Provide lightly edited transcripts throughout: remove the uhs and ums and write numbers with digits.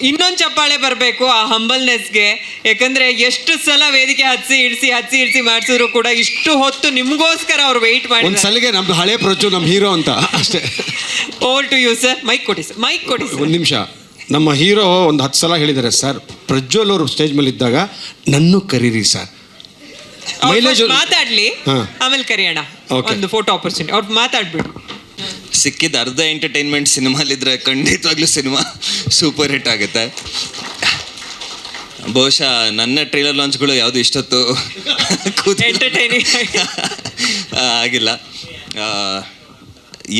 ಇನ್ನೊಂದು ಚಪ್ಪಾಳೆ ಬರಬೇಕು ಆ ಹಂಬಲ್ನೆಸ್ಗೆ. ಯಾಕಂದ್ರೆ ಎಷ್ಟು ಸಲ ವೇದಿಕೆ ಹಚ್ಚಿ ಇಳಿಸಿ ಮಾಡಿಸಿದ್ರು ಕೂಡ ಇಷ್ಟು ಹೊತ್ತು ನಿಮ್ಗೋಸ್ಕರ ಅವ್ರು ವೆಯ್ಟ್ ಮಾಡಿ. ಒಂದು ಸಲಿಗೆ ನಮ್ದು ಹಳೆ ಪ್ರಜು ನಮ್ಮ ಹೀರೋ ಅಂತ ಅಷ್ಟೇ. Over to you sir. Mike ಕೊಡಿ ಸರ್, ಮೈಕ್ ಕೊಡಿ ಸರ್. ಒಂದು ನಿಮಿಷ. ನಮ್ಮ ಹೀರೋ ಒಂದು 10 ಸಲ ಹೇಳಿದ್ದಾರೆ ಸರ್, ಪ್ರಜ್ವಲ್ ಅವರು ಸ್ಟೇಜ್ ಮೇಲೆ ಇದ್ದಾಗ ನನ್ನೂ ಕರೀರಿ ಸರ್. ಮೈಲೇಜ್ ಮಾತಾಡ್ಲಿ, ಆಮೇಲೆ ಕರೆಯೋಣ. ಒಂದು ಫೋಟೋ ಆಪರ್ಚುನಿಟಿ ಅವ್ರು ಮಾತಾಡ್ಬಿಡು. ಸಿಕ್ಕಿದ ಅರ್ಧ ಎಂಟರ್ಟೈನ್ಮೆಂಟ್ ಸಿನಿಮಾಲಿದ್ರೆ ಖಂಡಿತವಾಗ್ಲೂ ಸಿನಿಮಾ ಸೂಪರ್ ಹಿಟ್ ಆಗುತ್ತೆ. ಬಹುಶಃ ನನ್ನ ಟ್ರೈಲರ್ ಲಾಂಚ್ಗಳು ಯಾವುದು ಇಷ್ಟೊತ್ತು ಎಂಟರ್ಟೈನಿಂಗ್ ಆಗಿಲ್ಲ.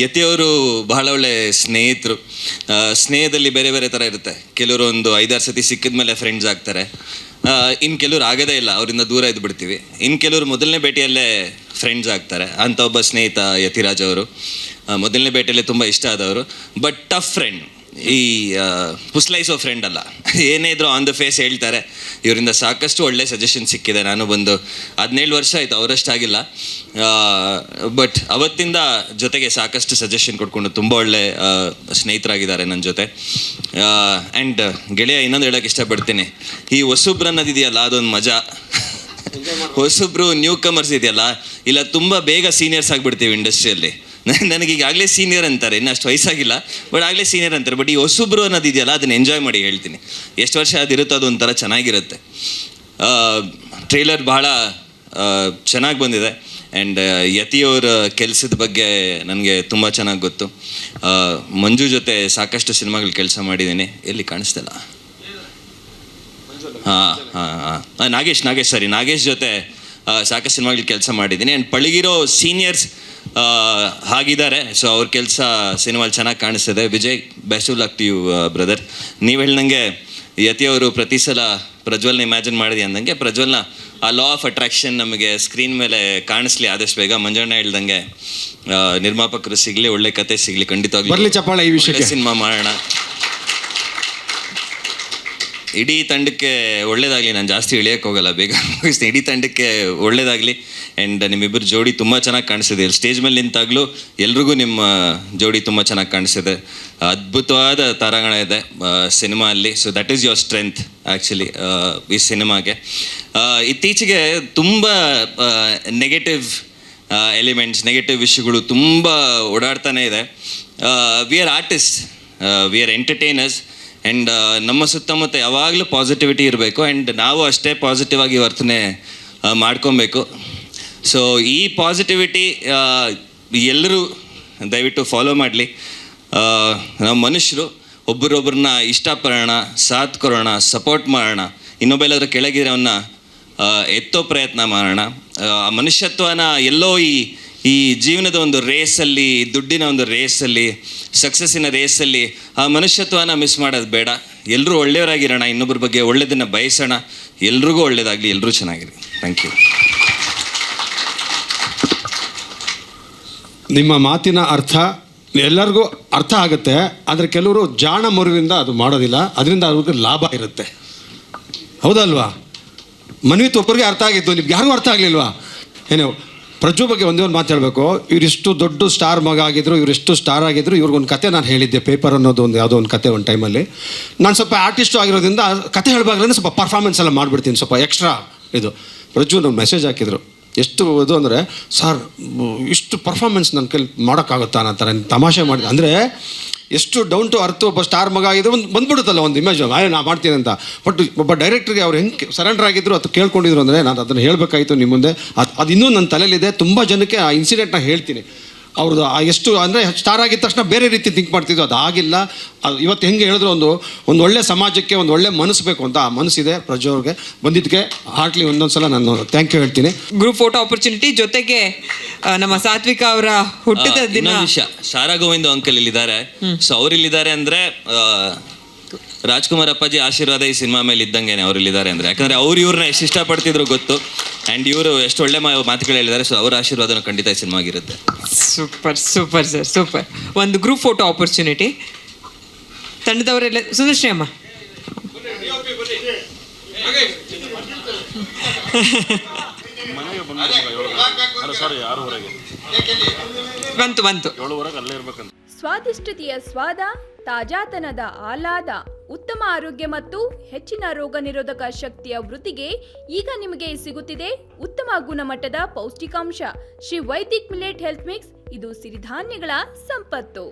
ಯತಿಯವರು ಬಹಳ ಒಳ್ಳೆ ಸ್ನೇಹಿತರು. ಸ್ನೇಹದಲ್ಲಿ ಬೇರೆ ಬೇರೆ ಥರ ಇರುತ್ತೆ. ಕೆಲವರು ಒಂದು 5-6 ಸತಿ ಸಿಕ್ಕಿದ ಮೇಲೆ ಫ್ರೆಂಡ್ಸ್ ಆಗ್ತಾರೆ. ಇನ್ನು ಕೆಲವ್ರು ಆಗೋದೇ ಇಲ್ಲ, ಅವರಿಂದ ದೂರ ಇದ್ದು ಬಿಡ್ತೀವಿ. ಇನ್ನು ಕೆಲವರು ಮೊದಲನೇ ಭೇಟಿಯಲ್ಲೇ ಫ್ರೆಂಡ್ಸ್ ಆಗ್ತಾರೆ. ಅಂಥ ಒಬ್ಬ ಸ್ನೇಹಿತ ಯತಿರಾಜ್ ಅವರು. ಮೊದಲನೇ ಭೇಟಿಯಲ್ಲೇ ತುಂಬ ಇಷ್ಟ ಆದವರು. But tough friend. ಈ ಪುಸ್ಲೈಸೋ ಫ್ರೆಂಡ್ ಅಲ್ಲ. ಏನೇ ಇದ್ರು ಆನ್ ದ ಫೇಸ್ ಹೇಳ್ತಾರೆ. ಇವರಿಂದ ಸಾಕಷ್ಟು ಒಳ್ಳೆ ಸಜೆಷನ್ ಸಿಕ್ಕಿದೆ. ನಾನು ಬಂದು 17 ವರ್ಷ ಆಯಿತು, ಅವರಷ್ಟಾಗಿಲ್ಲ. ಬಟ್ ಅವತ್ತಿಂದ ಜೊತೆಗೆ ಸಾಕಷ್ಟು ಸಜೆಷನ್ ಕೊಟ್ಕೊಂಡು ತುಂಬ ಒಳ್ಳೆ ಸ್ನೇಹಿತರಾಗಿದ್ದಾರೆ ನನ್ನ ಜೊತೆ. ಆ್ಯಂಡ್ ಗೆಳೆಯ ಇನ್ನೊಂದು ಹೇಳೋಕ್ಕೆ ಇಷ್ಟಪಡ್ತೀನಿ, ಈ ಹೊಸಬ್ರು ಅನ್ನೋದಿದೆಯಲ್ಲ ಅದೊಂದು ಮಜಾ. ಹೊಸಬ್ರು ನ್ಯೂ ಕಮರ್ಸ್ ಇದೆಯಲ್ಲ, ಇಲ್ಲ ತುಂಬ ಬೇಗ ಸೀನಿಯರ್ಸ್ ಆಗಿಬಿಡ್ತೀವಿ ಇಂಡಸ್ಟ್ರಿಯಲ್ಲಿ. ನನಗೀಗ ಆಗಲೇ ಸೀನಿಯರ್ ಅಂತಾರೆ, ಇನ್ನು ಅಷ್ಟು ವಯಸ್ಸಾಗಿಲ್ಲ, ಬಟ್ ಆಗಲೇ ಸೀನಿಯರ್ ಅಂತಾರೆ. ಬಟ್ ಈ ಹೊಸಬ್ರು ಅನ್ನೋದಿದೆಯಲ್ಲ ಅದನ್ನು ಎಂಜಾಯ್ ಮಾಡಿ ಹೇಳ್ತೀನಿ. ಎಷ್ಟು ವರ್ಷ ಅದಿರುತ್ತೋ ಅದೊಂಥರ ಚೆನ್ನಾಗಿರುತ್ತೆ. ಟ್ರೈಲರ್ ಬಹಳ ಚೆನ್ನಾಗಿ ಬಂದಿದೆ. ಆ್ಯಂಡ್ ಯತಿಯವರ ಕೆಲಸದ ಬಗ್ಗೆ ನನಗೆ ತುಂಬ ಚೆನ್ನಾಗಿ ಗೊತ್ತು. ಮಂಜು ಜೊತೆ ಸಾಕಷ್ಟು ಸಿನಿಮಾಗಳು ಕೆಲಸ ಮಾಡಿದ್ದೀನಿ. ಎಲ್ಲಿ ಕಾಣಿಸ್ತಿಲ್ಲ? ನಾಗೇಶ್ ಜೊತೆ ಸಾಕಷ್ಟು ಸಿನಿಮಾಗಳು ಕೆಲಸ ಮಾಡಿದ್ದೀನಿ. ಆ್ಯಂಡ್ ಪಳಗಿರೋ ಸೀನಿಯರ್ಸ್ ಆಗಿದ್ದಾರೆ. ಸೊ ಅವ್ರ ಕೆಲಸ ಸಿನಿಮಾಲಿ ಚೆನ್ನಾಗಿ ಕಾಣಿಸ್ತದೆ. Vijay, best of luck to you brother. ನೀವು ಹೇಳ್ದಂಗೆ ಯತಿಯವರು ಪ್ರತಿ ಸಲ ಪ್ರಜ್ವಲ್ನ ಇಮ್ಯಾಜಿನ್ ಮಾಡಿದೆ ಅಂದಂಗೆ ಪ್ರಜ್ವಲ್ನ ಆ ಲಾ ಆಫ್ ಅಟ್ರಾಕ್ಷನ್ ನಮಗೆ ಸ್ಕ್ರೀನ್ ಮೇಲೆ ಕಾಣಿಸ್ಲಿ ಆದಷ್ಟು ಬೇಗ. ಮಂಜಣ್ಣ ಹೇಳ್ದಂಗೆ ನಿರ್ಮಾಪಕರು ಸಿಗಲಿ, ಒಳ್ಳೆ ಕತೆ ಸಿಗಲಿ, ಖಂಡಿತವಾಗ್ಲೂ ಸಿನಿಮಾ ಮಾಡೋಣ. ಇಡೀ ತಂಡಕ್ಕೆ ಒಳ್ಳೇದಾಗಲಿ. ನಾನು ಜಾಸ್ತಿ ಇಳಿಯೋಕ್ಕೆ ಹೋಗಲ್ಲ, ಬೇಗ ಮುಗಿಸ್ತೀನಿ. ಇಡೀ ತಂಡಕ್ಕೆ ಒಳ್ಳೇದಾಗಲಿ. ಆ್ಯಂಡ್ ನಿಮ್ಮಿಬ್ಬರು ಜೋಡಿ ತುಂಬ ಚೆನ್ನಾಗಿ ಕಾಣಿಸ್ತಿದೆ. ಸ್ಟೇಜ್ ಮೇಲೆ ನಿಂತಾಗಲೂ ಎಲ್ರಿಗೂ ನಿಮ್ಮ ಜೋಡಿ ತುಂಬ ಚೆನ್ನಾಗಿ ಕಾಣಿಸ್ತಿದೆ. ಅದ್ಭುತವಾದ ತಾರಾಗಣ ಇದೆ ಸಿನಿಮಾ ಅಲ್ಲಿ. So that is your strength actually ಈ ಸಿನಿಮಾಗೆ. ಇತ್ತೀಚೆಗೆ ತುಂಬ ನೆಗೆಟಿವ್ ಎಲಿಮೆಂಟ್ಸ್, ನೆಗೆಟಿವ್ ವಿಷಯಗಳು ತುಂಬ ಓಡಾಡ್ತಾನೆ ಇದೆ. We are artist, we are entertainers. And ನಮ್ಮ ಸುತ್ತಮುತ್ತ ಯಾವಾಗಲೂ ಪಾಸಿಟಿವಿಟಿ ಇರಬೇಕು. ಆ್ಯಂಡ್ ನಾವು ಅಷ್ಟೇ ಪಾಸಿಟಿವ್ ಆಗಿ ವರ್ತನೆ ಮಾಡ್ಕೊಬೇಕು. ಸೊ ಈ ಪಾಸಿಟಿವಿಟಿ ಎಲ್ಲರೂ ದಯವಿಟ್ಟು ಫಾಲೋ ಮಾಡಲಿ. ನಾವು ಮನುಷ್ಯರು ಒಬ್ಬರೊಬ್ಬರನ್ನ ಇಷ್ಟಪಡೋಣ, ಸಾಥ್ ಕೊಡೋಣ, ಸಪೋರ್ಟ್ ಮಾಡೋಣ. ಇನ್ನೊಬ್ಬೆಲ್ಲಾದ್ರೂ ಕೆಳಗಿರೋನ್ನ ಎತ್ತೋ ಪ್ರಯತ್ನ ಮಾಡೋಣ. ಆ ಮನುಷ್ಯತ್ವನ ಎಲ್ಲೋ ಈ ಜೀವನದ ಒಂದು ರೇಸಲ್ಲಿ, ದುಡ್ಡಿನ ಒಂದು ರೇಸಲ್ಲಿ, ಸಕ್ಸಸ್ಸಿನ ರೇಸಲ್ಲಿ ಆ ಮನುಷ್ಯತ್ವನ ಮಿಸ್ ಮಾಡೋದು ಬೇಡ. ಎಲ್ಲರೂ ಒಳ್ಳೆಯವರಾಗಿರೋಣ, ಇನ್ನೊಬ್ಬರ ಬಗ್ಗೆ ಒಳ್ಳೆಯದನ್ನು ಬಯಸೋಣ. ಎಲ್ರಿಗೂ ಒಳ್ಳೆಯದಾಗಲಿ, ಎಲ್ಲರೂ ಚೆನ್ನಾಗಿರಿ. Thank you. ನಿಮ್ಮ ಮಾತಿನ ಅರ್ಥ ಎಲ್ಲರಿಗೂ ಅರ್ಥ ಆಗುತ್ತೆ. ಆದರೆ ಕೆಲವರು ಜಾಣ ಮರುವಿಂದ ಅದು ಮಾಡೋದಿಲ್ಲ, ಅದರಿಂದ ಅವ್ರಿಗೆ ಲಾಭ ಇರುತ್ತೆ. ಹೌದಲ್ವಾ? ಮನ್ವಿತ್ ಒಬ್ಬರಿಗೆ ಅರ್ಥ ಆಗಿತ್ತು, ನಿಮ್ಗೆ ಯಾರಿಗೂ ಅರ್ಥ ಆಗಲಿಲ್ವಾ? ಏನೋ ಪ್ರಜ್ವಲ್ ಬಗ್ಗೆ ಒಂದೇ ಒಂದು ಮಾತು ಹೇಳಬೇಕು. ಇವರಿಷ್ಟು ದೊಡ್ಡ ಸ್ಟಾರ್ ಮಗ ಆಗಿದ್ರು, ಇವರಿಷ್ಟು ಸ್ಟಾರ್ ಆಗಿದ್ರು. ಇವ್ರಿಗೊಂದು ಕತೆ ನಾನು ಹೇಳಿದ್ದೆ, ಪೇಪರ್ ಅನ್ನೋದು ಒಂದು ಯಾವುದೋ ಒಂದು ಕತೆ ಒಂದು ಟೈಮಲ್ಲಿ. ನಾನು ಸ್ವಲ್ಪ ಆರ್ಟಿಸ್ಟು ಆಗಿರೋದ್ರಿಂದ ಕತೆ ಹೇಳಬೇಕಾದ್ರೆ ಸ್ವಲ್ಪ ಪರ್ಫಾರ್ಮೆನ್ಸ್ ಎಲ್ಲ ಮಾಡಿಬಿಡ್ತೀನಿ, ಸ್ವಲ್ಪ ಎಕ್ಸ್ಟ್ರಾ ಇದು. ಪ್ರಜ್ವಲ್ ಒಂದು ಮೆಸೇಜ್ ಹಾಕಿದ್ರು, ಎಷ್ಟು ಇದು ಅಂದರೆ, ಸರ್ ಇಷ್ಟು ಪರ್ಫಾರ್ಮೆನ್ಸ್ ನನ್ನ ಕೈಲಿ ಮಾಡೋಕ್ಕಾಗುತ್ತಾ ಅನ್ನೋ ಥರ ತಮಾಷೆ ಮಾಡಿ. ಅಂದರೆ ಎಷ್ಟು ಡೌನ್ ಟು ಅರ್ತ್ ಒಬ್ಬ ಸ್ಟಾರ್ ಮಗ ಆಗಿದ್ರು ಒಂದು ಬಂದ್ಬಿಡುತ್ತಲ್ಲ ಒಂದು ಇಮೇಜ್, ನಾ ಮಾಡ್ತೀನಿ ಅಂತ. ಬಟ್ ಒಬ್ಬ ಡೈರೆಕ್ಟ್ರಿಗೆ ಅವ್ರು ಹೆಂಗೆ ಸರೆಂಡರ್ ಆಗಿದ್ರು, ಅದು ಕೇಳ್ಕೊಂಡಿದ್ರು ಅಂದರೆ ನಾನು ಅದನ್ನು ಹೇಳಬೇಕಾಯಿತು ನಿಮ್ಮ ಮುಂದೆ. ಅದು ಇನ್ನೂ ನನ್ನ ತಲೆಯಲ್ಲಿದೆ. ತುಂಬ ಜನಕ್ಕೆ ಆ ಇನ್ಸಿಡೆಂಟ್ನ ಹೇಳ್ತೀನಿ. ಅವ್ರದ್ದು ಎಷ್ಟು ಅಂದರೆ ಸ್ಟಾರ್ ಆಗಿದ ತಕ್ಷಣ ಬೇರೆ ರೀತಿ ಥಿಂಕ್ ಮಾಡ್ತಿದ್ದು, ಅದು ಆಗಿಲ್ಲ. ಅದು ಇವತ್ತು ಹೆಂಗೆ ಹೇಳಿದ್ರು, ಒಂದು ಒಳ್ಳೆ ಸಮಾಜಕ್ಕೆ ಒಂದು ಒಳ್ಳೆ ಮನಸ್ಸು ಬೇಕು ಅಂತ ಆ ಮನಸ್ಸಿದೆ ಪ್ರಜ್ವಲ್ಗೆ. ಬಂದಿದ್ದಕ್ಕೆ ಹಾರ್ಟ್ಲಿ ಒಂದೊಂದು ಸಲ ನಾನು ಥ್ಯಾಂಕ್ ಯು ಹೇಳ್ತೀನಿ. ಗ್ರೂಪ್ ಫೋಟೋ ಆಪರ್ಚುನಿಟಿ ಜೊತೆಗೆ ನಮ್ಮ ಸಾತ್ವಿಕ ಅವರ ಹುಟ್ಟಿದ ದಿನ ವಿಷಯ. ಸಾರಾ ಗೋವಿಂದ ಅಂಕಲ್ ಇಲ್ಲಿದ್ದಾರೆ. ಸೊ ಅವ್ರು ಇಲ್ಲಿದ್ದಾರೆ ಅಂದರೆ ರಾಜ್ಕುಮಾರ್ ಅಪ್ಪಾಜಿ ಆಶೀರ್ವಾದ ಈ ಸಿನಿಮಾ ಮೇಲೆ ಇದ್ದಂಗೆ ಅವ್ರು ಇಲ್ಲಿದ್ದಾರೆ ಅಂದರೆ. ಯಾಕಂದರೆ ಅವ್ರು ಇವ್ರನ್ನ ಎಷ್ಟು ಇಷ್ಟಪಡ್ತಿದ್ರು ಗೊತ್ತು. ಆ್ಯಂಡ್ ಇವರು ಎಷ್ಟು ಒಳ್ಳೆ ಮಾತುಗಳು ಹೇಳಿದ್ದಾರೆ. ಸೊ ಅವರ ಆಶೀರ್ವಾದನೂ ಖಂಡಿತ ಈ ಸಿನಿಮಾಗಿರುತ್ತೆ. Super super sir, super. ಒಂದು ಗ್ರೂಪ್ ಫೋಟೋ ಆಪರ್ಚುನಿಟಿ ತಂಡದವರೆಲ್ಲ. ಸುಂದರ್ಶ್ರೀ ಅಮ್ಮ ಬಂತು. ಸ್ವಾದಿಷ್ಟತೆಯ ಸ್ವಾದ, ತಾಜಾತನದ ಆಹ್ಲಾದ, ಉತ್ತಮ ಆರೋಗ್ಯ ಮತ್ತು ಹೆಚ್ಚಿನ ರೋಗ ನಿರೋಧಕ ಶಕ್ತಿಯ ವೃದ್ಧಿಗೆ ಈಗ ನಿಮಗೆ ಸಿಗುತ್ತಿದೆ ಉತ್ತಮ ಗುಣಮಟ್ಟದ ಪೌಷ್ಟಿಕಾಂಶ Shri Vaidik millet health mix. ಇದು ಸಿರಿಧಾನ್ಯಗಳ ಸಂಪತ್ತು.